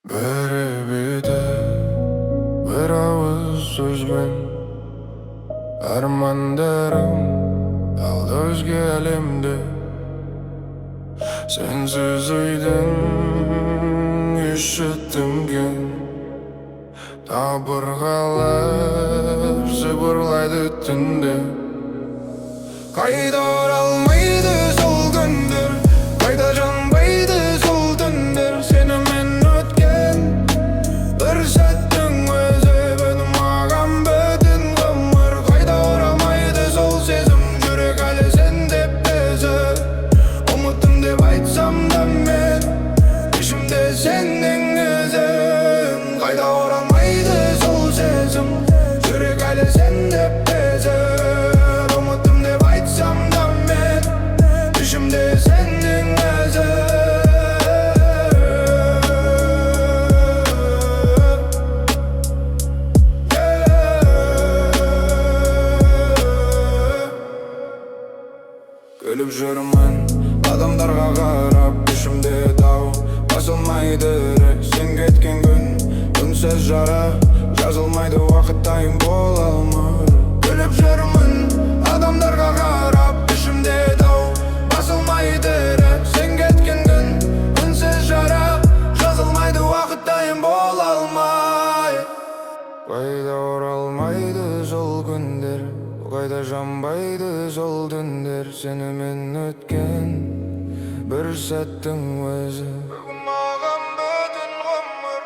Бәрі бір ауыз сөзбен армандарым алды өзге әлемді. Сенсіз үйдің іші тынген, табырғалар сыбырлайды түнде. Қайда оралмайды сол күндер, қайда жанбайды сол түндер. Сенімен өткен бір сәттің өзі бүгін маған бүтін ғұмыр. Қайда оралмайды сол сезім, жүрек әлі сен деп безі. Ұмыттым деп айтсам да мен, ішімде сенің ізің. Қайда оралмайды сол сезім, жүрек әлі сен деп безі. Ұмыттым деп айтсам да мен, ішімде сенің ізің. Күліп жүрмін адамдарға қарап, ішімде дау басылмайды рек. Сен кеткен күн үнсіз жара, жазылмайды уақыт тайым бола алмыр. Күліп жүрмін адамдарға қарап, ішімде дау басылмайды рек. Сен кеткен күн үнсіз жара, жазылмайды уақыт тайым бола алмай. Қайда оралмайды сол күндер, қайда жанбайды сол түндер. Сенімен өткен бір сәттің өзі бүгін маған бүтін ғұмыр.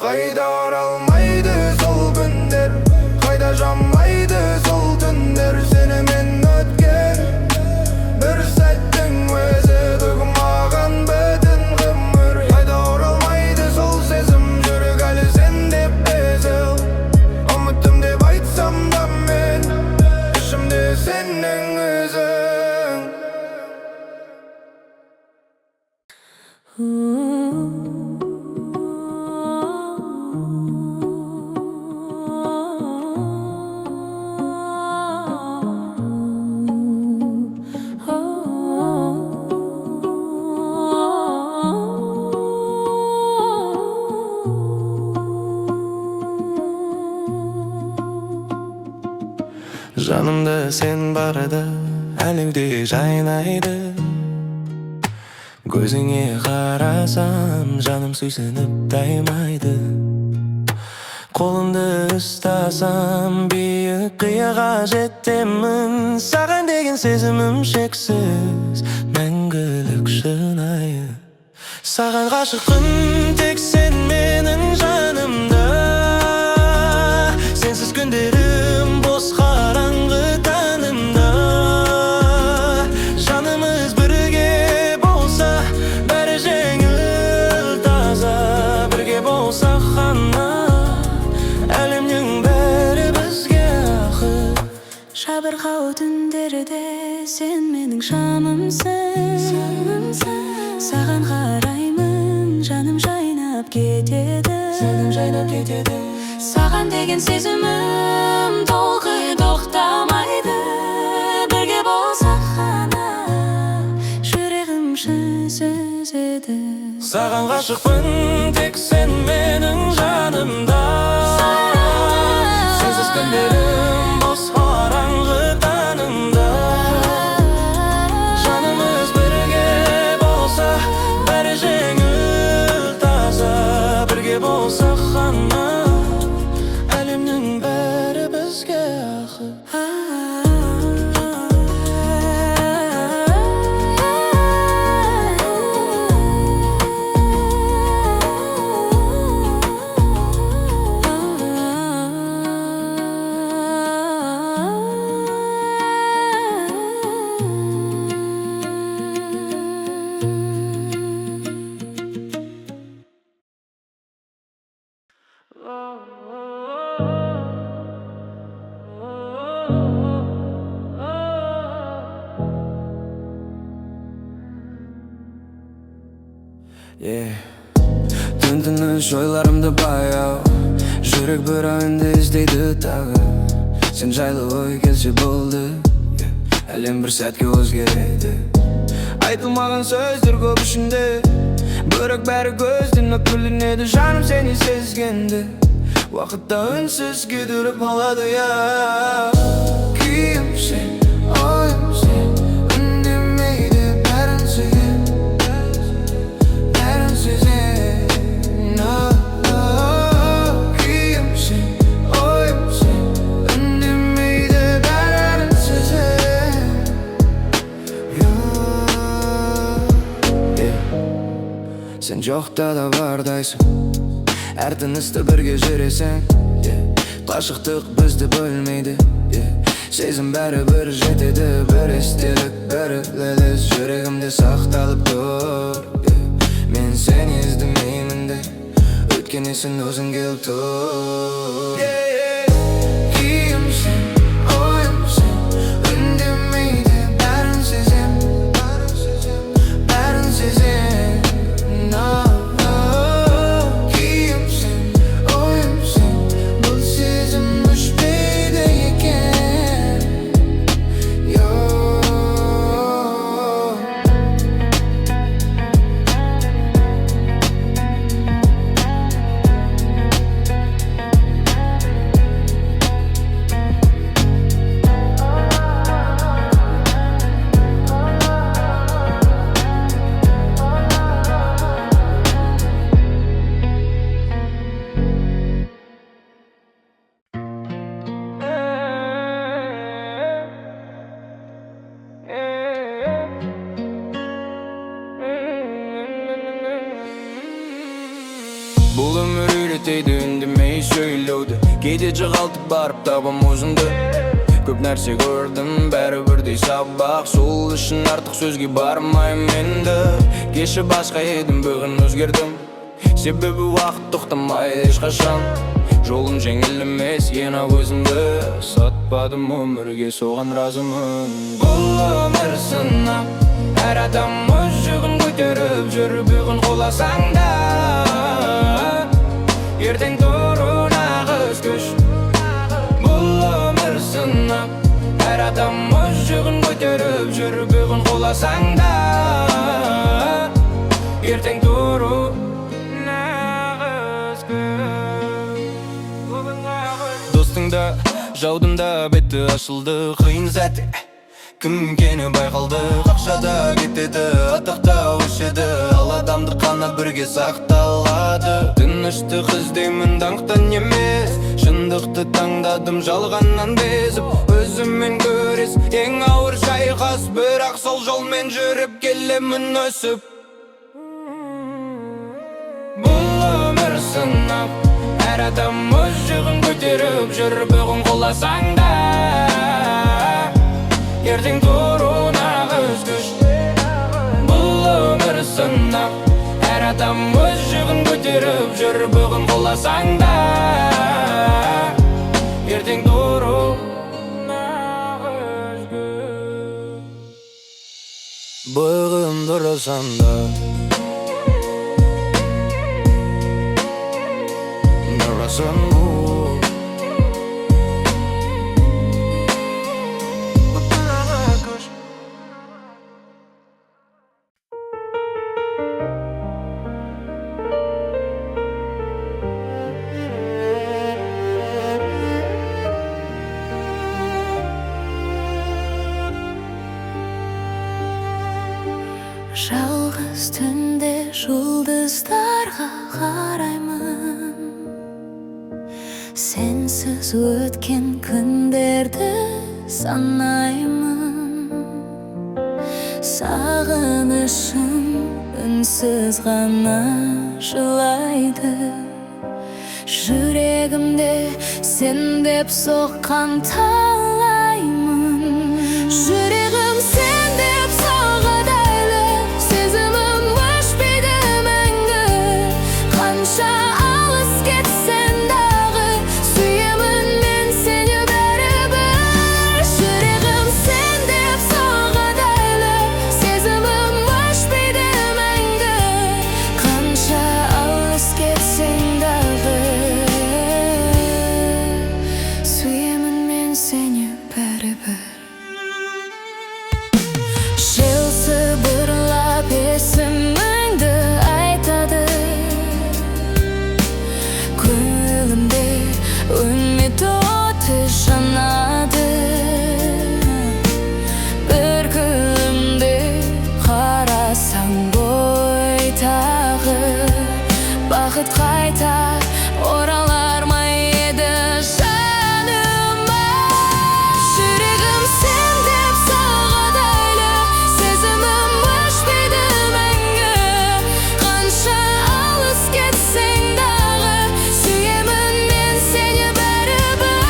Қайда оралмайды сол күндер, қайда жанбайды сол түндер. Сенімен өткен бір сәттің өзі бүгін маған бүтін ғұмыр. Қайда оралмайды сол сезім, жүрек әлі сен деп безі. Ұмыттым деп айтсам да мен, ішімде сенің ізің. Жанымда сен барда әлеуде жайнайды. Көзіңе қарасам, жаным сүйсініп таймайды. Қолымды ұстасам, биік қияға жетемін. Саған деген сезімім шексіз, мәңгілік шынайы. Саған ғашықпын, тек сен менің жанымда. Сенсіз күндерім бос қараңғы таңымда. Жанымыз бірге болса, бәрі жеңіл таза. Бірге болсақ ғана, әлемнің бәрі бізге ақы. Жабырқау түндерде сен менің шамымсың. Саған қараймын, жаным жайнап кетеді. Саған деген сезімім толқи тоқтамайды. Бірге болсақ ғана, жүрегім шын сезеді. Саған ғашықпын, тек сен менің жанымда. Сенсіз күндерім бос қараңғы таңымда. Жанымыз бірге болса, бәрі жеңіл таза. Бірге болсақ ғана, әлемнің бәрі бізге ақы. Түн-түніш ойларымды баяу, жүрек бір ойынды іздейді тағы. Сен жайлы ой келсе болды, әлем бір сәтке өзгереді. Айтылмаған сөздер көп ішінде, Bırak beri gözden öpülünedi Canım seni sezgende Vakıtta ünsüz güdürüp aladı ya Kimsin, oyumsun Ündümeydi berinsizim Berinsizim Kimsin, oyumsun Ündümeydi berinsizim Sen жоқта да барdaysың Әр тынысты бірге жүресің Қашықтық бізді бөлмейді Сезім бәрібір жетеді Бір естелік, бір ләліз Жүрегімде сақталып тұр Мен сені іздемеймін де Өткенесің өзің келіп тұр Киімсің, ойымсың Үндемейді бәрін сезем Бәрін сезем Бұл өмір үйретеді үндемей сөйлеуді Кейде жоғалтып барып табам өзімді Көп нәрсе көрдім бәрі бірдей сабақ Сол үшін артық сөзге бармайым енді Кеше басқа едім бүгін өзгердім Себебі уақыт тоқтамайды ешқашан Жолым жеңіл емес ең өзімді Сатпадым өмірге соған разымын Бұл өмір сынақ Әр адам өз жүгін көтеріп жүр Бүгін қоласаң да Ертең тұру нағыз күш Бұл өмір сынақ Әр адам өз жүгін көтеріп жүр Бүгін қоласаң да Ертең тұру нағыз күш Достың да, жаудың да беті ашылды Қиын сәтте кім екені байқалды Қақшада кетеді, атақта өшеді Ал адамды қана бірге сақталады Тыныштық іздеймін даңқтан емес Шындықты таңдадым жалғаннан безіп Өзіммен көрес ең ауыр шайқас Бірақ сол жолмен жүріп келемін өсіп Бұл өмір сынақ Әр адам өз жүгін көтеріп жүр Бүгін қоласаң да Ертең тұру нағыз күш Бұл өмір сынақ Әр адам өз жүгін көтеріп жүр Бүгін қоласаң да Ертең тұру нағыз күш Бүгін тұрасаң да Тұрасаң Жалғыз түнде жұлдыздарға қараймын Сенсіз өткен күндерді санаймын Сағынышым үнсіз ғана жылайды Жүрегімде сен деп соққан талаймын Жүрегім сен деп соғады Сезімім өшпейді мәңгі Қанша алыс кетсен дағы Сүйемін мен сені бәрібір Жүрегім сен деп соғады Сезімім өшпейді мәңгі Қанша алыс кетсен дағы Сүйемін мен сені бәрібір бақыт қайта оралар ма еді жаныма. Жүрегім сен деп сағадайлы, сезімім өшпейді мәңгі. Қанша алыс кетсең дағы, сүйемін мен сені бәрібір.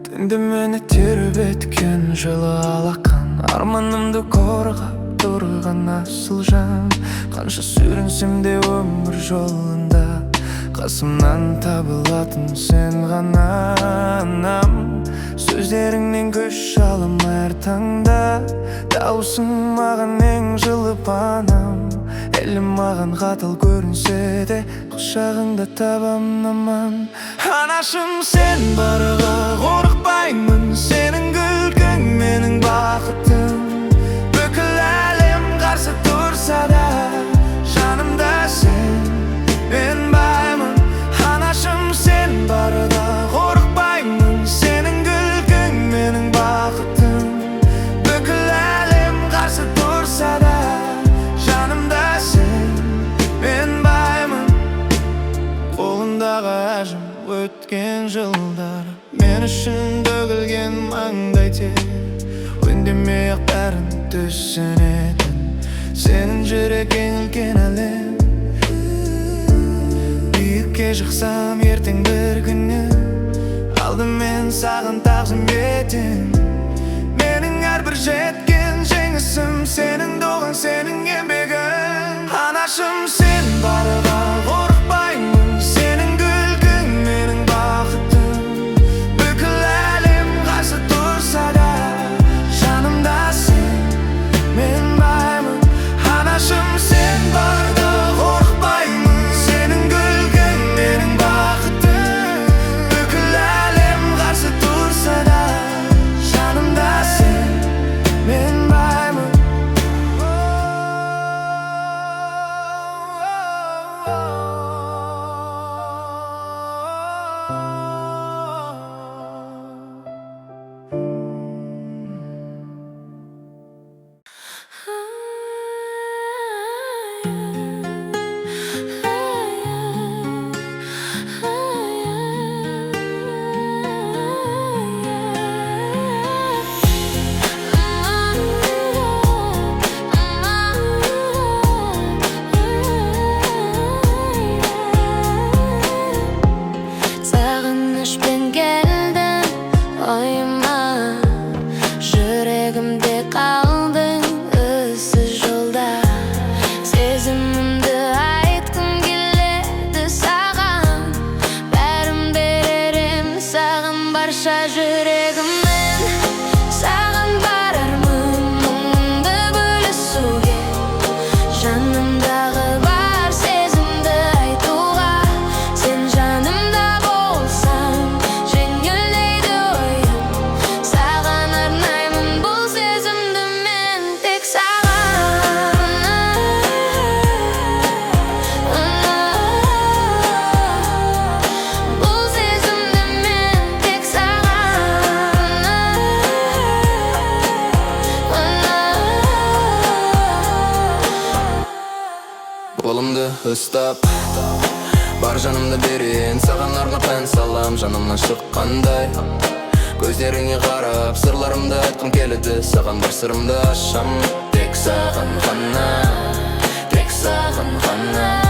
Түнді мені тербеткен жылы алақан, арманымды қорғап тұрған асыл жан. Қанша сүрінсем де өмір жолында, қасымнан табылатын сен ғана анам. Сөздеріңнен күш алам әр таңда, дауысың маған ең жылы панам. Әлім маған қатал көрінсе де, құшағыңда табам аман. Анашым сен барыға қорықпаймын, сенің күлкің менің бақытым. Бүкіл әлем қарсы тұрса да, жанымда сен, мен баймын. Анашым сен барыға қорықпаймын, сенің күлкің менің бақытым. Бүкіл әлем қарсы тұрса да, жанымда сен, мен баймын. Қолындағы әжім өткен жылдар, мен үшін төгілген маңдай тер. Үндемей-ақ бәрін түсінетін, сенің жүрегің үлкен әлем. Биікке шықсам ертең бір күні, алдымен саған тағзым етем. Менің әрбір жеткен жеңісім, сенің доғаң, сенің еңбегің. Анашым сен барыға қорықпаймын, сенің күлкің менің бақытым. Бүкіл әлем қарсы тұрса да, жанымда сен, мен баймын. Анашым сен барда қорықпаймын, сенің күлкің менің бақытым. Бүкіл әлем қарсы тұрса да, жанымда сен, мен баймын. Сағынышпен келдің ойыма, жүрегімде қалдың ізсіз жолда. Сезімімді айтқым келеді саған, бәрін берерім саған барша жүрегіммен. Саған барармын мұңымды бөлісуге, жанымдағы бар сезімді айтуға. Сен жанымда болсаң, жеңілдейді ойым. Саған арнаймын бұл сезімді мен, тек саған. Бұл сезімді мен, тек саған. Қолымды ұстап, бар жанымды берейін, саған арнап ән салам жанымнан шыққандай. Көздеріңе қарап сырларымды айтқым келеді, саған бар сырымды ашам. Тек саған ғана, тек саған ғана.